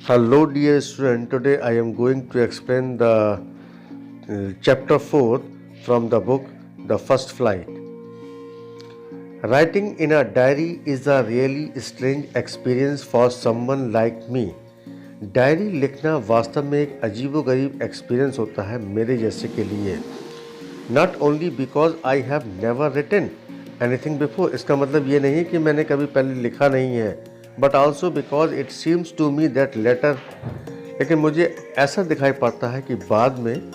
Hello, dear student. Today I am going to explain the chapter 4 from the book The First Flight. Writing in a diary is a really strange experience for someone like me. Diary लिखना वास्तव में एक अजीबोगरीब experience होता है मेरे जैसे के लिए. Not only because I have never written anything before, इसका मतलब ये नहीं कि मैंने कभी पहले लिखा नहीं है, but also because it seems to me that later, लेकिन मुझे ऐसा दिखाई पड़ता है कि बाद में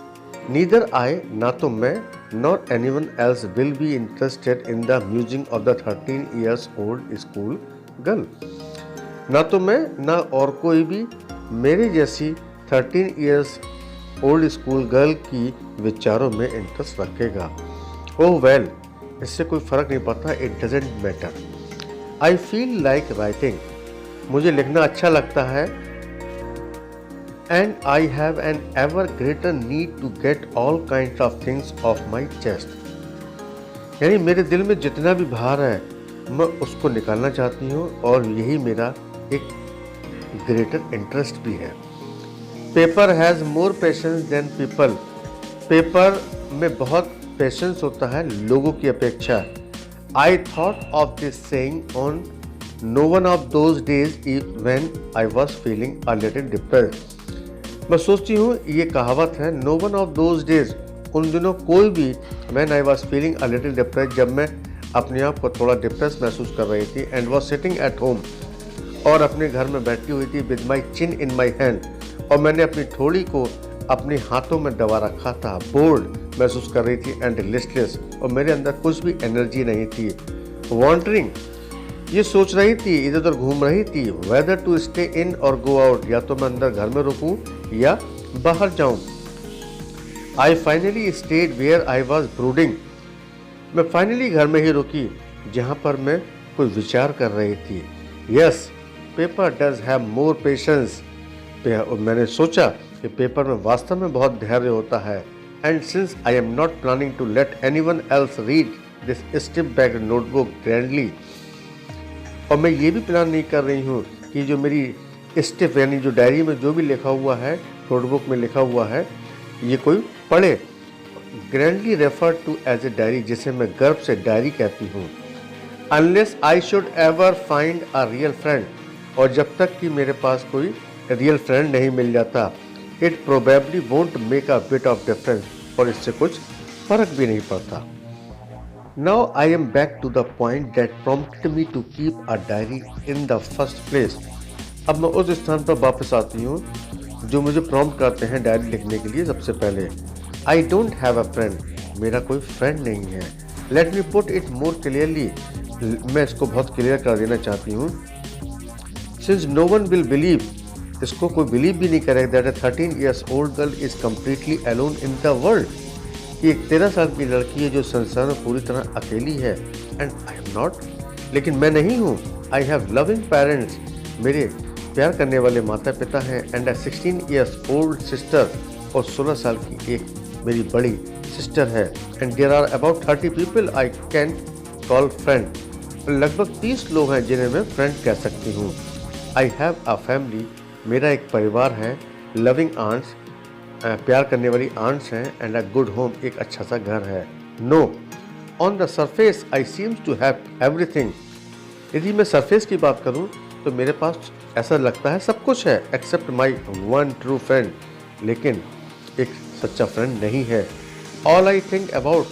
नीदर आई, ना तो मैं nor any one else will be interested in the musing of the 13 years old school girl. ना तो मैं ना और कोई भी मेरे जैसी 13 years ओल्ड स्कूल गर्ल की विचारों में इंटरेस्ट रखेगा. ओह वेल, इससे कोई फ़र्क नहीं पड़ता. It doesn't matter. I feel like writing, मुझे लिखना अच्छा लगता है. And I have an ever greater need to get all kind of things off my chest. यानी मेरे दिल में जितना भी भार है मैं उसको निकालना चाहती हूँ, और यही मेरा एक ग्रेटर इंटरेस्ट भी है. Paper has more patience than people, paper में बहुत पेशेंस होता है लोगों की अपेक्षा. I thought of this saying on no one of those days when I was feeling a little depressed. मैं सोचती हूँ ये कहावत है, no one of those days, उन दिनों कोई भी, when I was feeling a little depressed, जब मैं अपने आप को थोड़ा डिप्रेस महसूस कर रही थी. And was sitting at home, और अपने घर में बैठी हुई थी with my chin in my hand, और मैंने अपनी थोड़ी को अपने हाथों में दबा रखा था. बोर्ड महसूस कर रही थी एंड लिस्टलेस, और मेरे अंदर कुछ भी एनर्जी नहीं थी. वॉन्डरिंग, ये सोच रही थी, इधर उधर घूम रही थी, वेदर टू स्टे इन और गो आउट, या तो मैं अंदर घर में रुकूं या बाहर जाऊं. I finally stayed where I was brooding, मैं फाइनली घर में ही रुकी जहां पर मैं कोई विचार कर रही थी. Yes, paper does have more patience, मैंने सोचा कि पेपर में वास्तव में बहुत धैर्य होता है. And since I am not planning to let anyone else read this stiff backed notebook grandly, और मैं ये भी प्लान नहीं कर रही हूँ कि जो मेरी स्टिफ यानी जो डायरी में जो भी लिखा हुआ है, नोटबुक में लिखा हुआ है, ये कोई पढ़े. Grandly refer to as a diary, जिसे मैं गर्व से डायरी कहती हूँ. Unless I should ever find a real friend, और जब तक कि मेरे पास कोई रियल फ्रेंड नहीं मिल जाता, it probably won't make a bit of difference, और इससे कुछ फर्क भी नहीं पड़ता. Now I am back to the point that prompted me to keep a diary in the first place. अब मैं उस स्थान पर वापस आती हूँ जो मुझे प्रॉम्प्ट करते हैं डायरी लिखने के लिए. सबसे पहले, I don't have a friend, मेरा कोई फ्रेंड नहीं है. Let me put it more clearly, मैं इसको बहुत क्लियर कर देना चाहती हूँ. Since no one will believe, इसको कोई बिलीव भी नहीं करेगा, that a 13 years old girl is completely alone in the world, कि एक 13 साल की लड़की है जो संसार में पूरी तरह अकेली है. एंड आई एम नॉट, लेकिन मैं नहीं हूँ. आई हैव लविंग पेरेंट्स, मेरे प्यार करने वाले माता पिता हैं. And a 16 years old sister, और 16 साल की एक मेरी बड़ी सिस्टर है. And there are about 30 people I can call friend, लगभग 30 लोग हैं जिन्हें मैं फ्रेंड कह सकती हूँ. आई हैव अ फैमिली, मेरा एक परिवार है. लविंग आंट्स, प्यार करने वाली आंट्स हैं. एंड अ गुड होम, एक अच्छा सा घर है. No, on the surface I seems to have everything, यदि मैं सरफेस की बात करूं तो मेरे पास ऐसा लगता है सब कुछ है, except my one true friend, लेकिन एक सच्चा फ्रेंड नहीं है. ऑल आई थिंक अबाउट,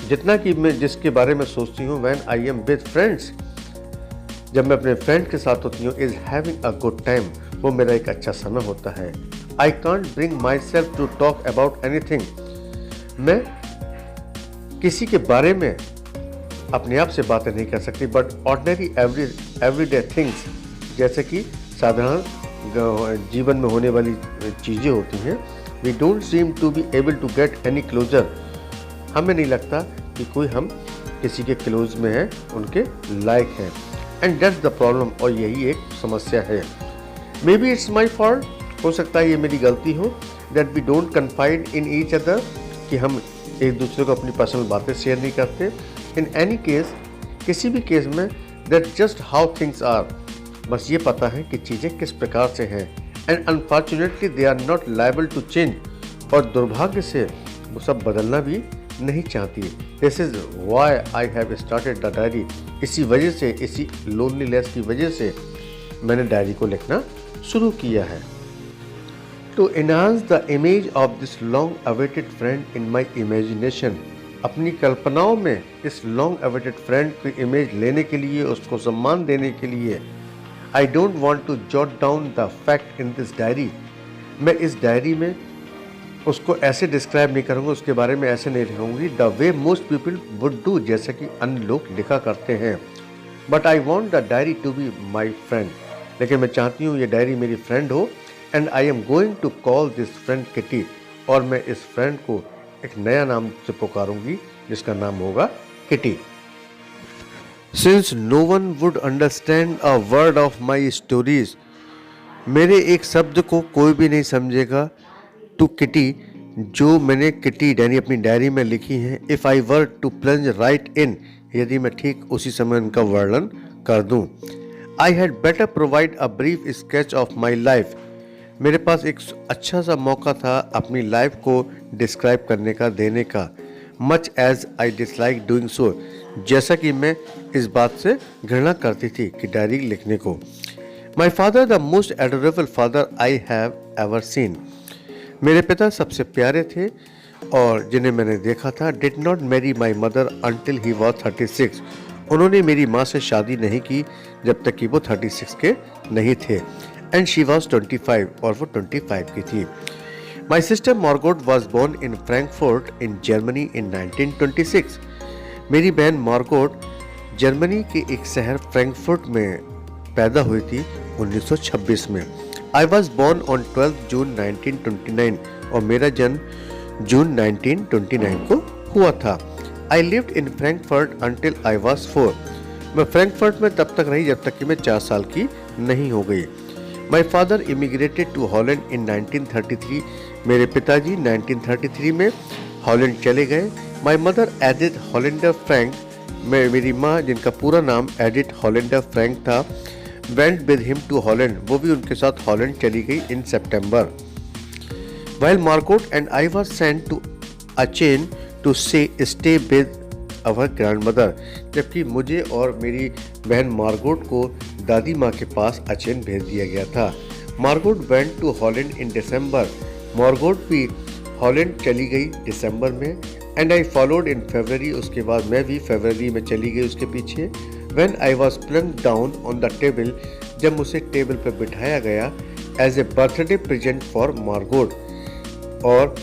जितना कि मैं जिसके बारे में सोचती हूँ, when I am with friends, जब मैं अपने फ्रेंड के साथ होती हूँ, is having a good time, वो मेरा एक अच्छा समय होता है. I can't bring myself to talk about anything, मैं किसी के बारे में अपने आप से बातें नहीं कर सकती. बट ऑर्डिनरी एवरीडे थिंग्स, जैसे कि साधारण जीवन में होने वाली चीज़ें होती हैं, we don't seem to be able to get any closure, हमें नहीं लगता कि कोई हम किसी के क्लोज में है, उनके लायक हैं. एंड दैट्स द प्रॉब्लम, और यही एक समस्या है. Maybe it's my fault, हो सकता है ये मेरी गलती हो, that we don't confide in each other, कि हम एक दूसरे को अपनी पर्सनल बातें शेयर नहीं करते. इन एनी केस, किसी भी केस में, that just how things are, बस ये पता है कि चीज़ें किस प्रकार से हैं and unfortunately they are not liable to change, और दुर्भाग्य से वो सब बदलना भी नहीं चाहती। This is why I have started the diary. इसी वजह से, इसी लोनलीनेस की वजह से मैंने डायरी को लिखना शुरू किया है। To enhance the image of this long awaited friend in my imagination, अपनी कल्पनाओं में इस लॉन्ग अवेटेड फ्रेंड की इमेज लेने के लिए, उसको सम्मान देने के लिए, I don't want to jot down the fact in this diary. मैं इस डायरी में उसको ऐसे डिस्क्राइब नहीं करूँगा, उसके बारे में ऐसे नहीं लिखूँगी the way most people would do, जैसा कि अन्य लोग लिखा करते हैं। But I want the diary to be my friend, लेकिन मैं चाहती हूँ ये डायरी मेरी फ्रेंड हो। And I am going to call this friend Kitty, और मैं इस फ्रेंड को एक नया नाम से पुकारूंगी जिसका नाम होगा Kitty. Since no one would understand a word of my stories, मेरे एक शब्द को कोई भी नहीं समझेगा, टू किटी, जो मैंने किटी यानी अपनी डायरी में लिखी हैं। If I were to plunge right in, यदि मैं ठीक उसी समय उनका वर्णन कर दूं। I had better provide a brief sketch of my life, मेरे पास एक अच्छा सा मौका था अपनी लाइफ को डिस्क्राइब करने का, देने का। Much as I dislike doing so, जैसा कि मैं इस बात से घृणा करती थी कि डायरी लिखने को। My father the most adorable father I have ever seen, मेरे पिता सबसे प्यारे थे और जिन्हें मैंने देखा था। Did not marry my mother until he was 36, उन्होंने मेरी माँ से शादी नहीं की जब तक कि वो 36 के नहीं थे। एंड शी वॉज 25, और वो 25 की थी। My sister Margot was born in Frankfurt in Germany in 1926, मेरी बहन मार्गोट जर्मनी के एक शहर फ्रैंकफर्ट में पैदा हुई थी 1926 में। आई वॉज बोर्न ऑन 12 जून 1929, और मेरा जन्म जून 1929 को हुआ था। I lived in Frankfurt until I was 4, मैं फ्रैंकफर्ट में तब तक रही जब तक कि मैं 4 साल की नहीं हो गई। My father immigrated to Holland in 1933, मेरे पिताजी 1933 में हॉलैंड चले गए। My mother Edith Hollander Frank, मेरी माँ जिनका पूरा नाम एडिथ हॉलैंडर फ्रैंक था, went with him to Holland, वो भी उनके साथ हॉलैंड चली गई in September. While Margot and I were sent to Aachen to stay with our grandmother, जबकि मुझे और मेरी बहन मार्गोट को दादी माँ के पास अचेन भेज दिया गया था। Margot went to Holland in December, Margot भी हॉलैंड चली गई दिसंबर में। एंड आई फॉलोड इन फरवरी, उसके बाद मैं भी फरवरी में चली गई उसके पीछे। When I was plunked down on the table, जब मुझे टेबल पर बिठाया गया as a birthday present for Margot, और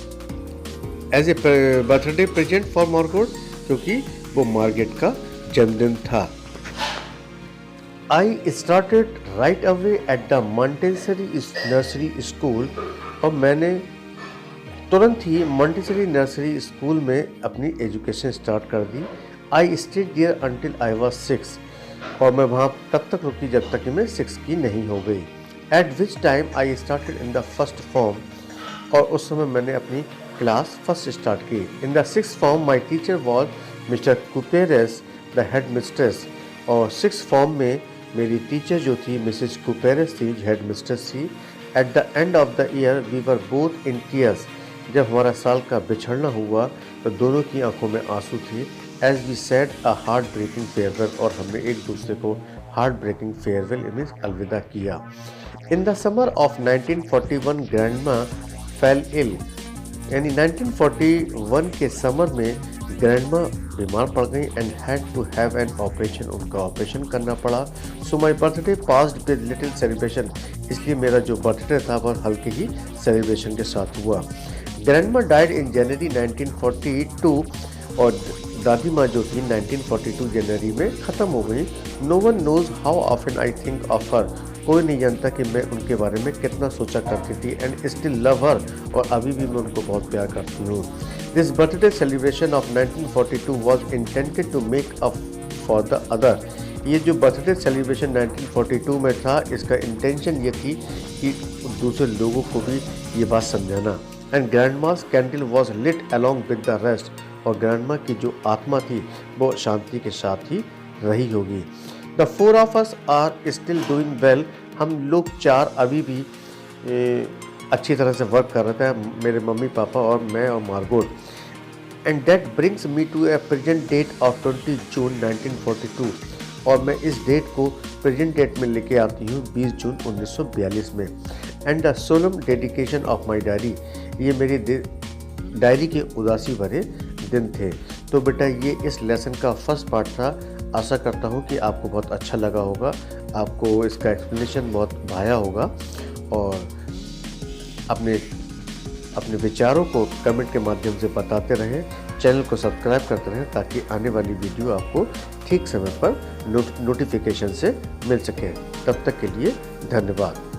as a birthday present for Margot क्योंकि वो मार्गेट का जन्मदिन था। I started right away at the Montessori nursery school, और मैंने तुरंत ही मॉन्टेसरी नर्सरी स्कूल में अपनी एजुकेशन स्टार्ट कर दी। I stayed there until I was 6, और मैं वहाँ तब तक रुकी जब तक कि मैं 6 की नहीं हो गई। At which time I started in the first form, और उस समय मैंने अपनी क्लास फर्स्ट स्टार्ट की। In the 6th form my teacher was Mister Kuperus the headmistress, और 6th फॉर्म में मेरी टीचर जो थी मिसेज कुपेरेस थी, हेड मिस्ट्रेस थी। At the end of the year we were both in tears, जब हमारा साल का बिछड़ना हुआ तो दोनों की आंखों में आंसू थे। As we said a heart breaking farewell, और हमने एक दूसरे को हार्ट ब्रेकिंग फेयरवेल मीन्स अलविदा किया। In the summer of 1941 grandma fell ill, यानी 1941 के समर में ग्रैंडमा बीमार पड़ गई and had to have an operation, उनका ऑपरेशन करना पड़ा। So my birthday passed with little celebration, इसलिए मेरा जो बर्थडे था वह हल्के ही सेलिब्रेशन के साथ हुआ। ग्रैंडमा डाइड इन जनवरी 1942, और दादी माँ जो थी 1942 जनवरी में ख़त्म हो गई। No one knows how often I think of her, कोई नहीं जानता कि मैं उनके बारे में कितना सोचा करती थी। एंड स्टिल लव हर, और अभी भी मैं उनको बहुत प्यार करती हूँ। This birthday celebration of 1942 was intended to make up for the other, ये जो बर्थडे सेलिब्रेशन 1942 में था, इसका इंटेंशन ये थी कि दूसरे लोगों को भी ये बात समझाना। And grandma's candle was lit along with the rest, और ग्रैंडमा की जो आत्मा थी वो शांति के साथ ही रही होगी। The 4 of us are still doing well. हम लोग 4 अभी भी अच्छी तरह से वर्क कर रहे थे, मेरे मम्मी पापा और मैं और मार्गोट। And that brings me to a present date of 20 जून 1942। और मैं इस डेट को प्रेजेंट डेट में लेके आती हूँ 20 जून 1942 में। And the solemn dedication of my diary, ये मेरी डायरी के उदासी भरे दिन थे। तो बेटा ये इस लेसन का फर्स्ट पार्ट था। आशा करता हूँ कि आपको बहुत अच्छा लगा होगा, आपको इसका एक्सप्लेनेशन बहुत भाया होगा। और अपने विचारों को कमेंट के माध्यम से बताते रहें, चैनल को सब्सक्राइब करते रहें ताकि आने वाली वीडियो आपको ठीक समय पर नोटिफिकेशन से मिल सके। तब तक के लिए धन्यवाद।